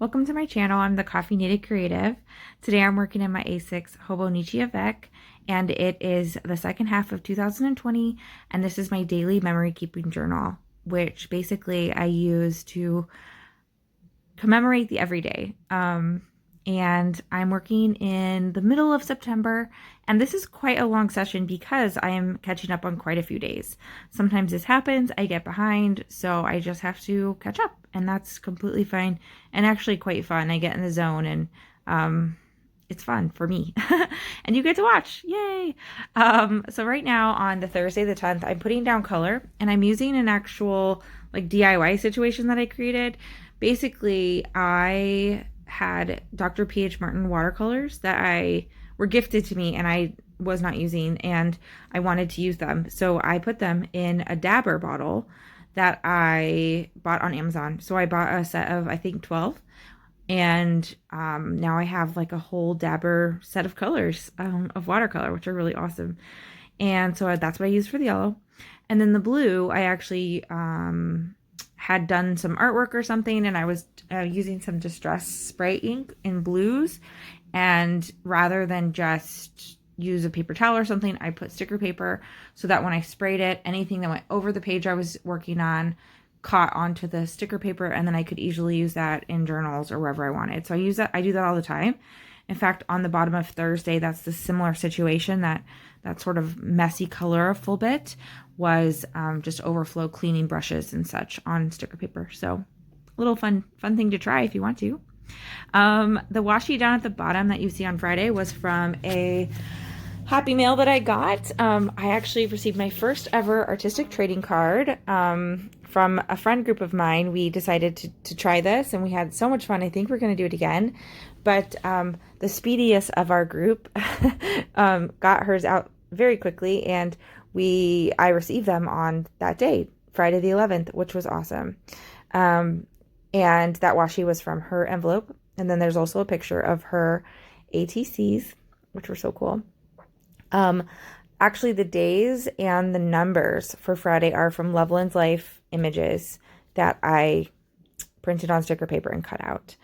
Welcome to my channel. I'm the Coffee Native Creative. Today I'm working in my A6 hobonichi avec, and it is the second half of 2020, and this is my daily memory keeping journal, which basically I use to commemorate the everyday. And I'm working in the middle of September, and this is quite a long session because I am catching up on quite a few days. Sometimes this happens, I get behind, so I just have to catch up, and that's completely fine and actually quite fun. I get in the zone, and it's fun for me. And you get to watch. Yay! So right now on the Thursday the 10th, I'm putting down color, and I'm using an actual like DIY situation that I created. Basically, I had Dr. P.H. Martin watercolors that were gifted to me and I was not using, and I wanted to use them. So I put them in a dabber bottle that I bought on Amazon. So I bought a set of, I think, 12. And now I have like a whole dabber set of colors of watercolor, which are really awesome. And so that's what I use for the yellow. And then the blue, I actually had done some artwork or something, and I was using some distress spray ink in blues, and rather than just use a paper towel or something, I put sticker paper so that when I sprayed it, anything that went over the page I was working on caught onto the sticker paper, and then I could easily use that in journals or wherever I wanted. So I do that all the time. In fact, on the bottom of Thursday, that's the similar situation. That sort of messy colorful bit was just overflow cleaning brushes and such on sticker paper. So a little fun thing to try if you want to. The washi down at the bottom that you see on Friday was from a Happy Mail that I got. I actually received my first ever artistic trading card from a friend group of mine. We decided to try this, and we had so much fun. I think we're going to do it again. But the speediest of our group got hers out very quickly, and I received them on that day, Friday the 11th, which was awesome. And that washi was from her envelope. And then there's also a picture of her ATCs, which were so cool. Actually, the days and the numbers for Friday are from Loveland's Life images that I printed on sticker paper and cut out.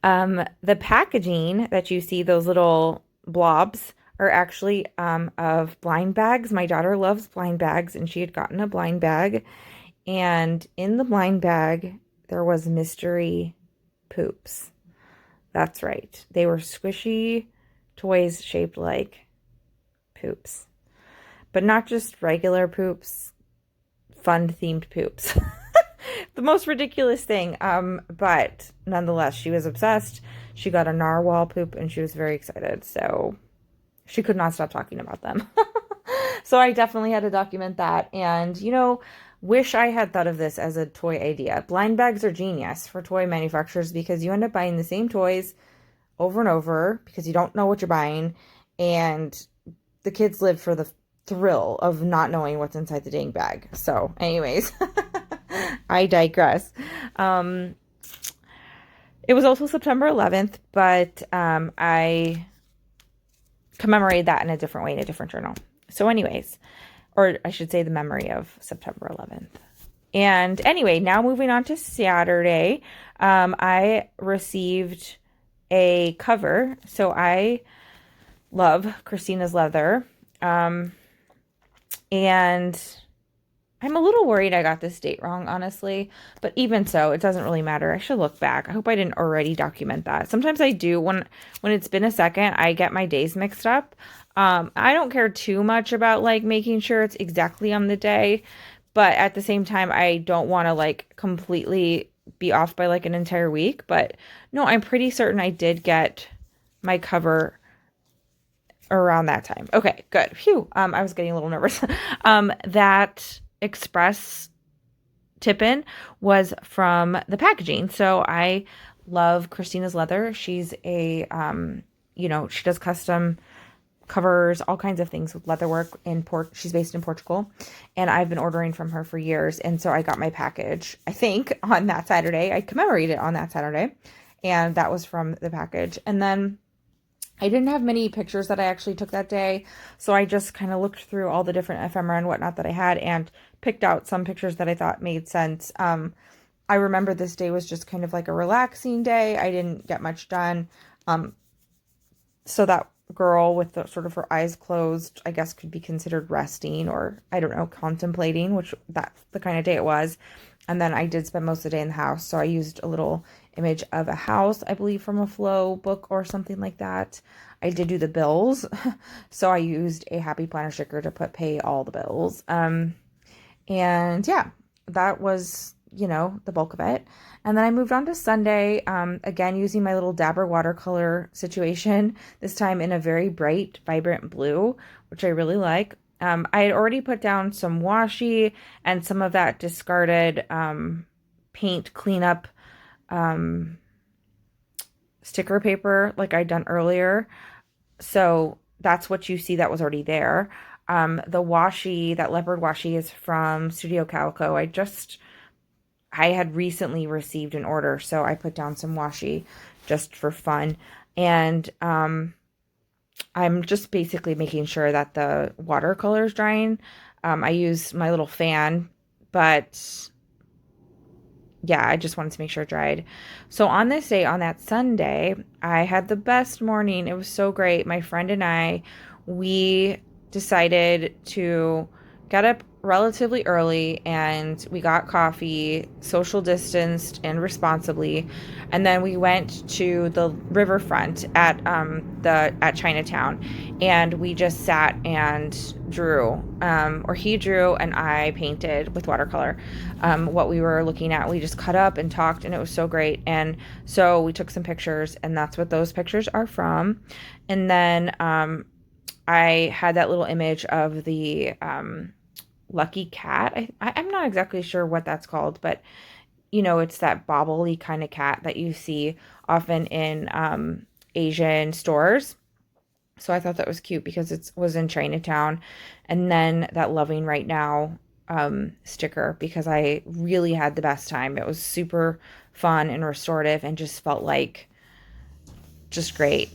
The packaging that you see, those little blobs, are actually of blind bags. My daughter loves blind bags, and she had gotten a blind bag. And in the blind bag, there was mystery poops. That's right. They were squishy toys shaped like poops. But not just regular poops, fun-themed poops. The most ridiculous thing. But nonetheless, she was obsessed. She got a narwhal poop, and she was very excited. So she could not stop talking about them. So I definitely had to document that. And, wish I had thought of this as a toy idea. Blind bags are genius for toy manufacturers because you end up buying the same toys over and over because you don't know what you're buying. And the kids live for the thrill of not knowing what's inside the dang bag. So anyways, I digress. It was also September 11th, but I commemorated that in a different way, in a different journal. So anyways, or I should say the memory of September 11th. And anyway, now moving on to Saturday, I received a cover. So I love Christina's leather. And I'm a little worried I got this date wrong, honestly. But even so, it doesn't really matter. I should look back. I hope I didn't already document that. Sometimes I do. When it's been a second, I get my days mixed up. I don't care too much about like making sure it's exactly on the day. But at the same time, I don't want to like completely be off by like an entire week. But no, I'm pretty certain I did get my cover around that time. Okay, good. Phew. I was getting a little nervous. That express tip-in was from the packaging. So I love Christina's leather. She's a, she does custom covers, all kinds of things with leatherwork she's based in Portugal, and I've been ordering from her for years. And so I got my package, I think, on that Saturday. I commemorated on that Saturday, and that was from the package. And then I didn't have many pictures that I actually took that day, so I just kind of looked through all the different ephemera and whatnot that I had and picked out some pictures that I thought made sense. I remember this day was just kind of like a relaxing day. I didn't get much done. So that girl with the sort of her eyes closed, I guess could be considered resting, or I don't know, contemplating, which that's the kind of day it was. And then I did spend most of the day in the house. So I used a little image of a house, I believe from a Flow book or something like that. I did do the bills. So I used a Happy Planner sticker to pay all the bills. And yeah, that was, the bulk of it. And then I moved on to Sunday, again, using my little Dabber watercolor situation, this time in a very bright, vibrant blue, which I really like. I had already put down some washi and some of that discarded paint cleanup sticker paper like I'd done earlier. So that's what you see that was already there. The washi, that leopard washi, is from Studio Calico. I had recently received an order, so I put down some washi just for fun. And I'm just basically making sure that the watercolor is drying. I use my little fan, but yeah, I just wanted to make sure it dried. So on this day, on that Sunday, I had the best morning. It was so great. My friend and I, we decided to get up relatively early, and we got coffee, social distanced and responsibly, and then we went to the riverfront at Chinatown, and we just sat and drew, or he drew and I painted with watercolor. What we were looking at, we just cut up and talked, and it was so great. And so we took some pictures, and that's what those pictures are from. And then I had that little image of the lucky cat. I'm not exactly sure what that's called, but it's that bobbly kind of cat that you see often in Asian stores. So I thought that was cute because it was in Chinatown. And then that Loving Right Now sticker, because I really had the best time. It was super fun and restorative and just felt like just great.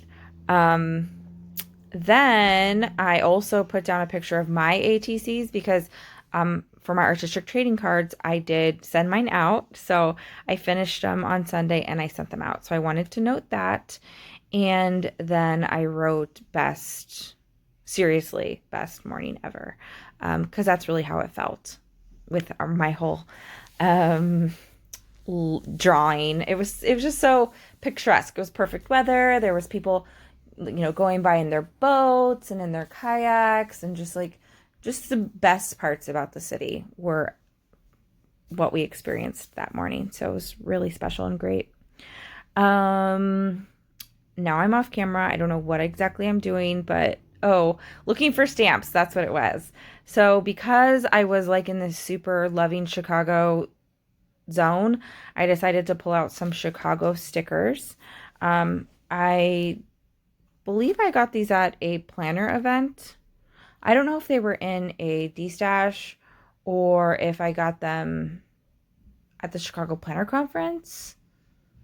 Then I also put down a picture of my ATCs because for my artistic trading cards, I did send mine out. So I finished them on Sunday and I sent them out. So I wanted to note that. And then I wrote seriously, best morning ever. Because that's really how it felt with my whole drawing. It was just so picturesque. It was perfect weather. There was people going by in their boats and in their kayaks, and just the best parts about the city were what we experienced that morning. So it was really special and great. Now I'm off camera. I don't know what exactly I'm doing, but looking for stamps. That's what it was. So because I was in this super loving Chicago zone, I decided to pull out some Chicago stickers. I believe I got these at a planner event. I don't know if they were in a D-Stash or if I got them at the Chicago Planner Conference,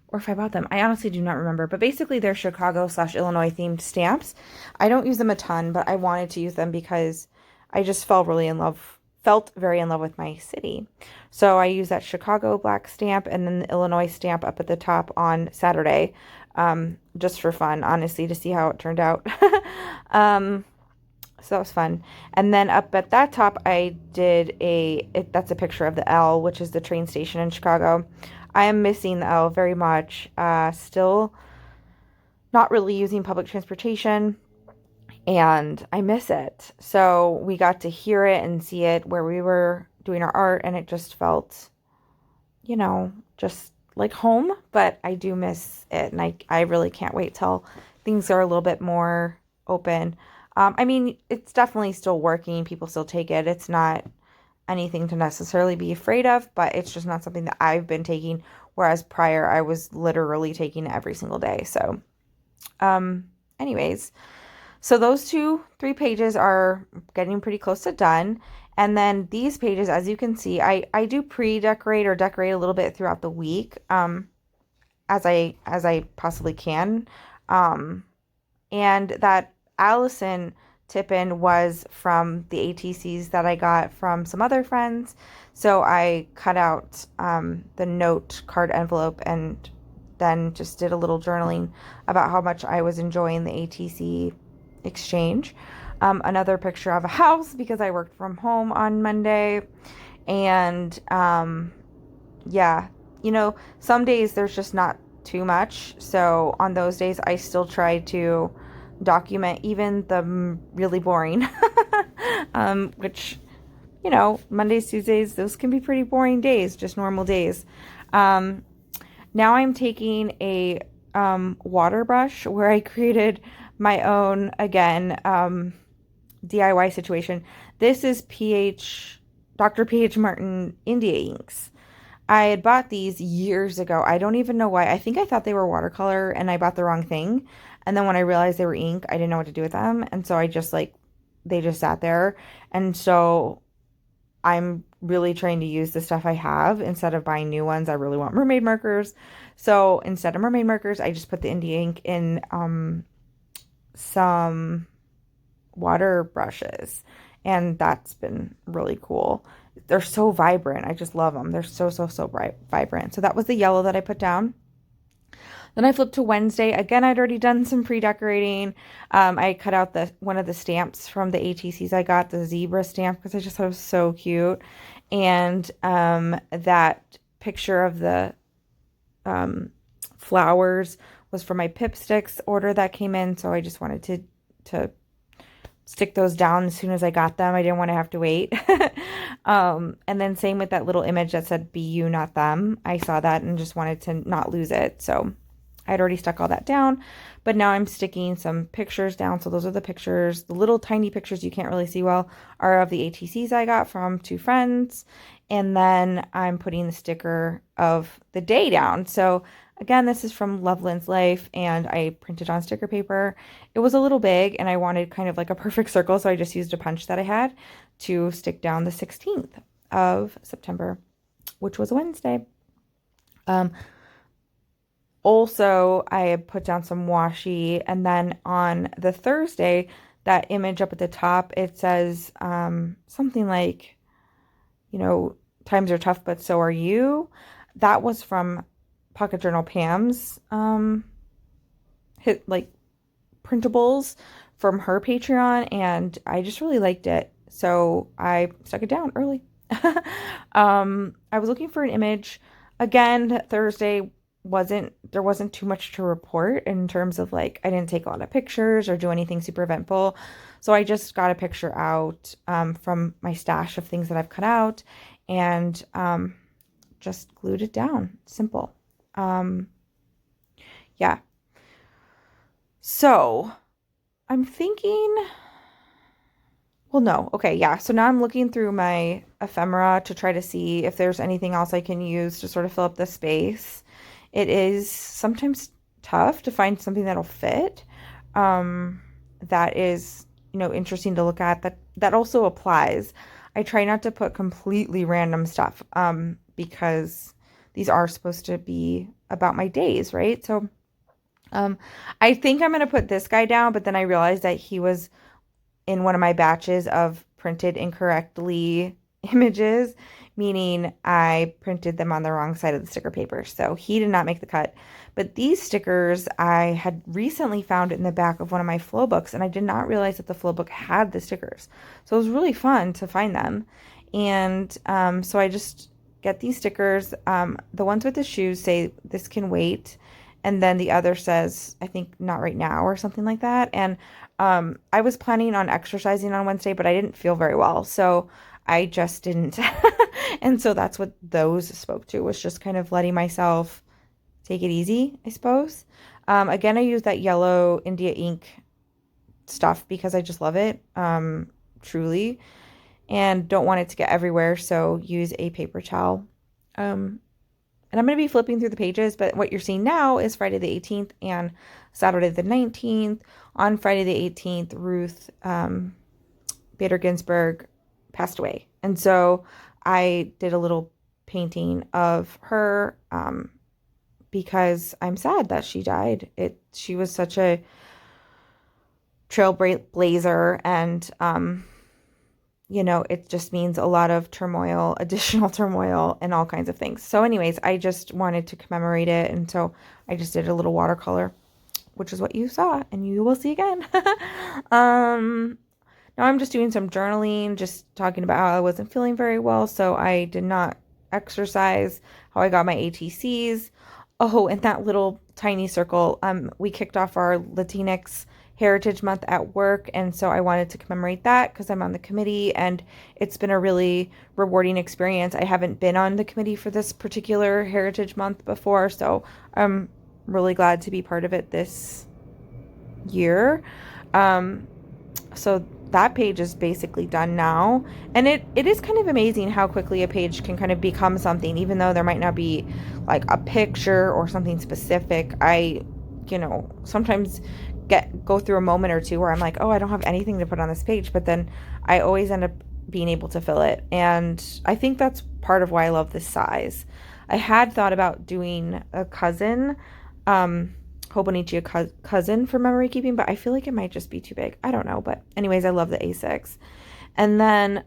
or if I bought them. I honestly do not remember. But basically, they're Chicago/Illinois themed stamps. I don't use them a ton, but I wanted to use them because I just felt very in love with my city. So I used that Chicago black stamp and then the Illinois stamp up at the top on Saturday, just for fun, honestly, to see how it turned out. So that was fun. And then up at that top, I did that's a picture of the L, which is the train station in Chicago. I am missing the L very much. Still not really using public transportation, and I miss it. So we got to hear it and see it where we were doing our art, and it just felt, just like home, but I do miss it, and I really can't wait till things are a little bit more open. I mean, it's definitely still working. People still take it. It's not anything to necessarily be afraid of, but it's just not something that I've been taking, whereas prior I was literally taking it every single day. So, anyways, so those 3 pages are getting pretty close to done. And then these pages, as you can see, I do pre-decorate or decorate a little bit throughout the week, as I possibly can. And that Allison tip-in was from the ATCs that I got from some other friends. So I cut out the note card envelope and then just did a little journaling about how much I was enjoying the ATC exchange. Another picture of a house because I worked from home on Monday. And yeah, some days there's just not too much. So on those days, I still try to document even the really boring, which, Mondays, Tuesdays, those can be pretty boring days, just normal days. Now I'm taking a water brush where I created my own, again, DIY situation. This is Dr. P.H. Martin India inks. I had bought these years ago. I don't even know why. I think I thought they were watercolor and I bought the wrong thing. And then when I realized they were ink, I didn't know what to do with them. And so I just they just sat there. And so I'm really trying to use the stuff I have instead of buying new ones. I really want mermaid markers. So instead of mermaid markers, I just put the India ink in some water brushes. And that's been really cool. They're so vibrant. I just love them. They're so bright, vibrant. So that was the yellow that I put down. Then I flipped to Wednesday. Again, I'd already done some pre-decorating. I cut out one of the stamps from the ATCs I got, the zebra stamp, because I just thought it was so cute. And that picture of the flowers was for my Pipsticks order that came in. So I just wanted to stick those down as soon as I got them. I didn't want to have to wait. And then same with that little image that said be you, not them. I saw that and just wanted to not lose it. So I'd already stuck all that down, but now I'm sticking some pictures down. So those are the pictures. The little tiny pictures you can't really see well are of the ATCs I got from two friends. And then I'm putting the sticker of the day down. So again, this is from Loveland's Life, and I printed on sticker paper. It was a little big, and I wanted kind of like a perfect circle, so I just used a punch that I had to stick down the 16th of September, which was a Wednesday. Also, I had put down some washi, and then on the Thursday, that image up at the top, it says something like, times are tough, but so are you. That was from Pocket Journal Pam's printables from her Patreon, and I just really liked it, so I stuck it down early. I was looking for an image. Again, Thursday there wasn't too much to report in terms of I didn't take a lot of pictures or do anything super eventful, so I just got a picture out from my stash of things that I've cut out and just glued it down. Simple. Yeah. So I'm thinking, well, no. Okay. Yeah. So now I'm looking through my ephemera to try to see if there's anything else I can use to sort of fill up the space. It is sometimes tough to find something that'll fit. That is, interesting to look at. That also applies. I try not to put completely random stuff, because these are supposed to be about my days, right? So I think I'm going to put this guy down, but then I realized that he was in one of my batches of printed incorrectly images, meaning I printed them on the wrong side of the sticker paper. So he did not make the cut. But these stickers I had recently found in the back of one of my flow books, and I did not realize that the flow book had the stickers. So it was really fun to find them. And so I just get these stickers. The ones with the shoes say this can wait, and then the other says, I think, not right now or something like that. And I was planning on exercising on Wednesday, but I didn't feel very well, so I just didn't. And so that's what those spoke to, was just kind of letting myself take it easy, I suppose. Again, I use that yellow India ink stuff because I just love it, truly, and don't want it to get everywhere, so use a paper towel. And I'm going to be flipping through the pages, but what you're seeing now is Friday the 18th and Saturday the 19th. On Friday the 18th, Ruth Bader Ginsburg passed away. And so I did a little painting of her because I'm sad that she died. She was such a trailblazer, and it just means a lot of turmoil, additional turmoil, and all kinds of things. So anyways, I just wanted to commemorate it, and so I just did a little watercolor, which is what you saw, and you will see again. Now I'm just doing some journaling, just talking about how I wasn't feeling very well, so I did not exercise, how I got my ATCs. Oh, and that little tiny circle, we kicked off our Latinx Heritage Month at work, and so I wanted to commemorate that because I'm on the committee, and it's been a really rewarding experience. I haven't been on the committee for this particular Heritage Month before, so I'm really glad to be part of it this year. So that page is basically done now, and it is kind of amazing how quickly a page can kind of become something, even though there might not be like a picture or something specific. I sometimes go through a moment or two where I'm like, oh, I don't have anything to put on this page, but then I always end up being able to fill it, and I think that's part of why I love this size. I had thought about doing a cousin, hobonichi, a cousin for memory keeping, but I feel like it might just be too big. I don't know, but anyways, I love the A6. And then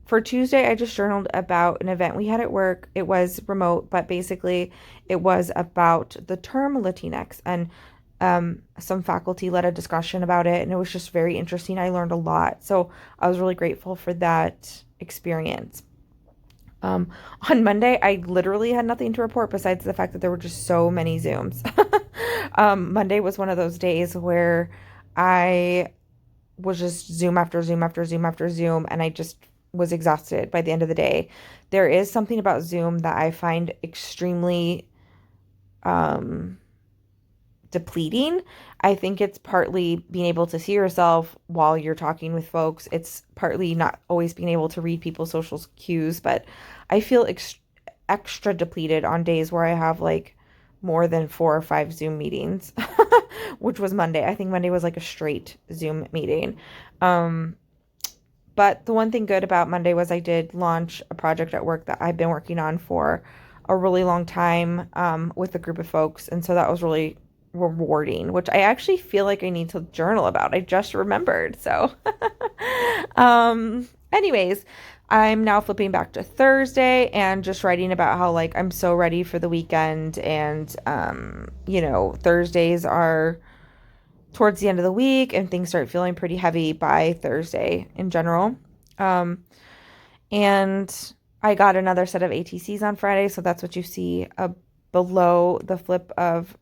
for Tuesday, I just journaled about an event we had at work. It was remote, but basically it was about the term Latinx, and some faculty led a discussion about it, and it was just very interesting. I learned a lot, so I was really grateful for that experience. On Monday, I literally had nothing to report besides the fact that there were just so many Zooms. Monday was one of those days where I was just Zoom after Zoom after Zoom after Zoom, and I just was exhausted by the end of the day. There is something about Zoom that I find extremely depleting. I think it's partly being able to see yourself while you're talking with folks. It's partly not always being able to read people's social cues, but I feel extra depleted on days where I have like more than 4 or 5 Zoom meetings, which was Monday. I think Monday was like a straight Zoom meeting. But the one thing good about Monday was I did launch a project at work that I've been working on for a really long time with a group of folks. And so that was really rewarding, which I actually feel like I need to journal about. I just remembered. So anyways, I'm now flipping back to Thursday and just writing about how like I'm so ready for the weekend, and Thursdays are towards the end of the week and things start feeling pretty heavy by Thursday in general. And I got another set of ATCs on Friday, so that's what you see below the flip of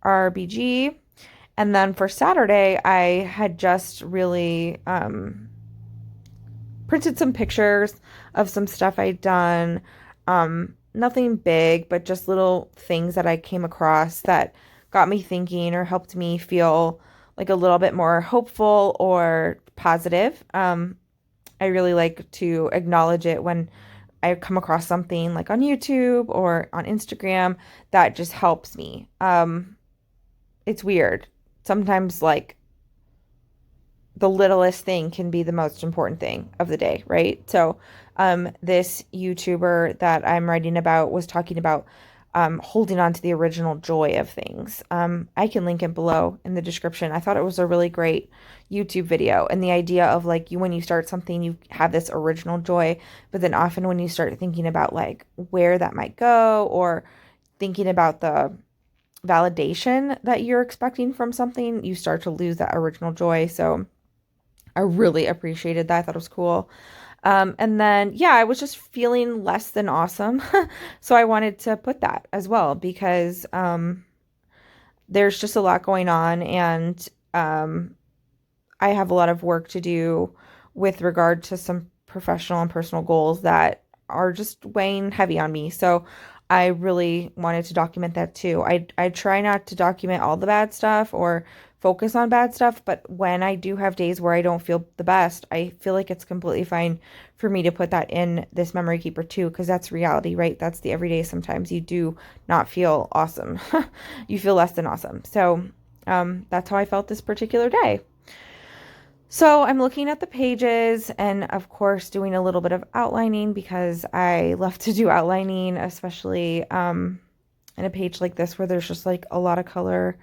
RBG. And then for Saturday, I had just really printed some pictures of some stuff I'd done. Nothing big, but just little things that I came across that got me thinking or helped me feel like a little bit more hopeful or positive. I really like to acknowledge it when I come across something like on YouTube or on Instagram that just helps me. It's weird. Sometimes like the littlest thing can be the most important thing of the day, right? So this YouTuber that I'm writing about was talking about holding on to the original joy of things. I can link it below in the description. I thought it was a really great YouTube video, and the idea of like when you start something, you have this original joy, but then often when you start thinking about like where that might go, or thinking about the validation that you're expecting from something, you start to lose that original joy. So I really appreciated that. I thought it was cool. And then, yeah, I was just feeling less than awesome. So I wanted to put that as well, because there's just a lot going on, and I have a lot of work to do with regard to some professional and personal goals that are just weighing heavy on me. So I really wanted to document that too. I try not to document all the bad stuff or focus on bad stuff, but when I do have days where I don't feel the best, I feel like it's completely fine for me to put that in this memory keeper too, because that's reality, right? That's the everyday. Sometimes you do not feel awesome. You feel less than awesome. So that's how I felt this particular day. So I'm looking at the pages and, of course, doing a little bit of outlining, because I love to do outlining, especially in a page like this where there's just like a lot of color.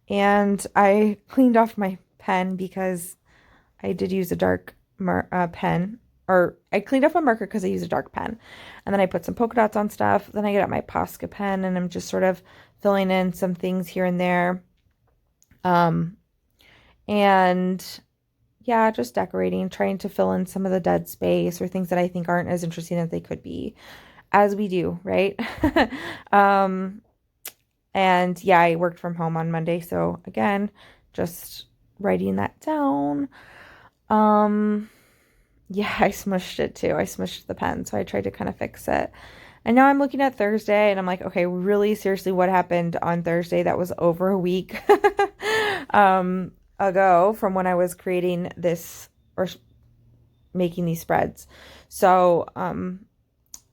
And I cleaned off my pen because I did use a dark pen, or I cleaned off my marker because I used a dark pen. And then I put some polka dots on stuff. Then I get out my Posca pen and I'm just sort of filling in some things here and there. And yeah, just decorating, trying to fill in some of the dead space or things that I think aren't as interesting as they could be, as we do, right? um, and yeah, I worked from home on Monday, so again, just writing that down. Yeah, I smushed it too. I smushed the pen, so I tried to kind of fix it. And now I'm looking at Thursday and I'm like, okay, really seriously, what happened on Thursday? That was over a week ago from when I was creating this or making these spreads. So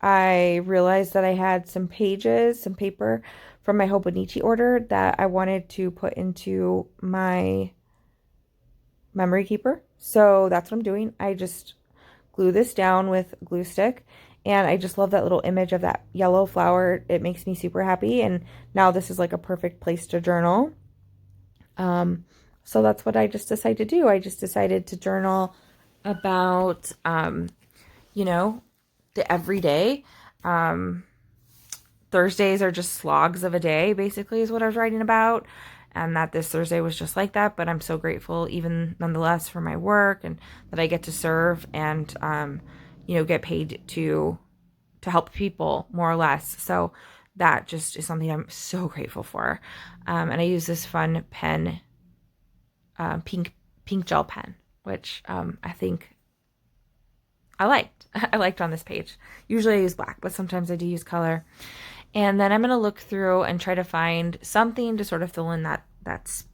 I realized that I had some pages, some paper from my hobonichi order that I wanted to put into my memory keeper. So that's what I'm doing. I just glue this down with glue stick. And I just love that little image of that yellow flower. It makes me super happy. And now this is like a perfect place to journal. So that's what I just decided to do. I just decided to journal about, you know, the everyday. Thursdays are just slogs of a day, basically, is what I was writing about. And that this Thursday was just like that. But I'm so grateful, even nonetheless, for my work and that I get to serve and, you know, get paid to help people more or less. So that just is something I'm so grateful for. And I use this fun pen, pink gel pen, which I think I liked. I liked on this page. Usually I use black, but sometimes I do use color. And then I'm going to look through and try to find something to sort of fill in that's,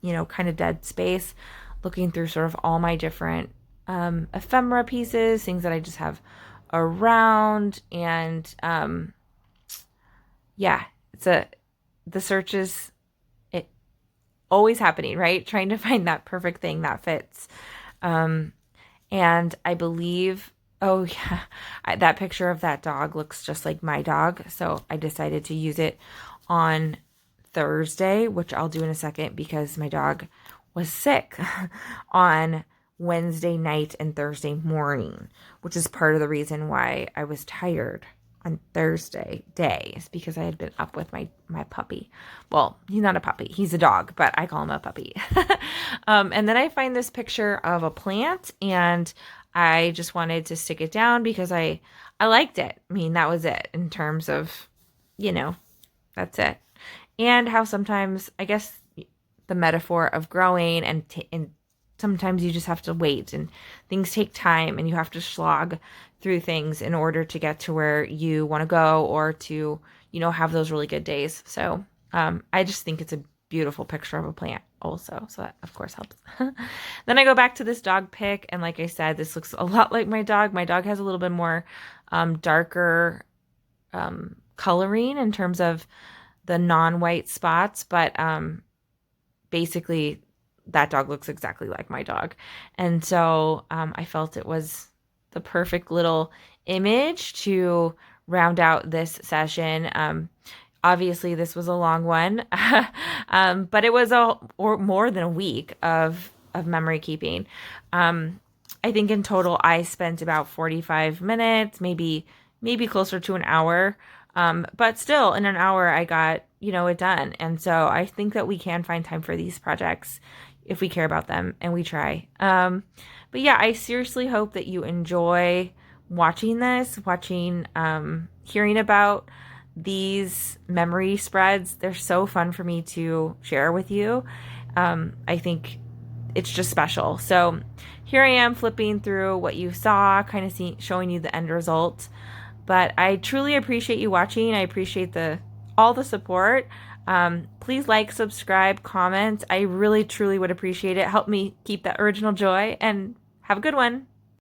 you know, kind of dead space, looking through sort of all my different ephemera pieces, things that I just have around. And yeah, the search is always happening, right? Trying to find that perfect thing that fits. And I believe, oh yeah, that picture of that dog looks just like my dog. So I decided to use it on Thursday, which I'll do in a second because my dog was sick on Wednesday night and Thursday morning, which is part of the reason why I was tired on Thursday day, is because I had been up with my puppy. Well, he's not a puppy, he's a dog, but I call him a puppy. And then I find this picture of a plant and I just wanted to stick it down because I liked it. I mean, that was it in terms of, you know, that's it. And how sometimes, I guess, the metaphor of growing and sometimes you just have to wait and things take time and you have to slog through things in order to get to where you want to go or to, you know, have those really good days. So I just think it's a beautiful picture of a plant also. So that, of course, helps. Then I go back to this dog pic. And like I said, this looks a lot like my dog. My dog has a little bit more darker coloring in terms of the non-white spots. But basically, that dog looks exactly like my dog. And so I felt it was the perfect little image to round out this session. Obviously, this was a long one, but it was more than a week of memory keeping. I think in total, I spent about 45 minutes, maybe closer to an hour. But still, in an hour, I got, you know, it done. And so I think that we can find time for these projects if we care about them and we try. But yeah, I seriously hope that you enjoy watching this, hearing about these memory spreads. They're so fun for me to share with you. I think it's just special. So here I am flipping through what you saw, kind of showing you the end result. But I truly appreciate you watching. I appreciate all the support. Please like, subscribe, comment. I really, truly would appreciate it. Help me keep that original joy and have a good one.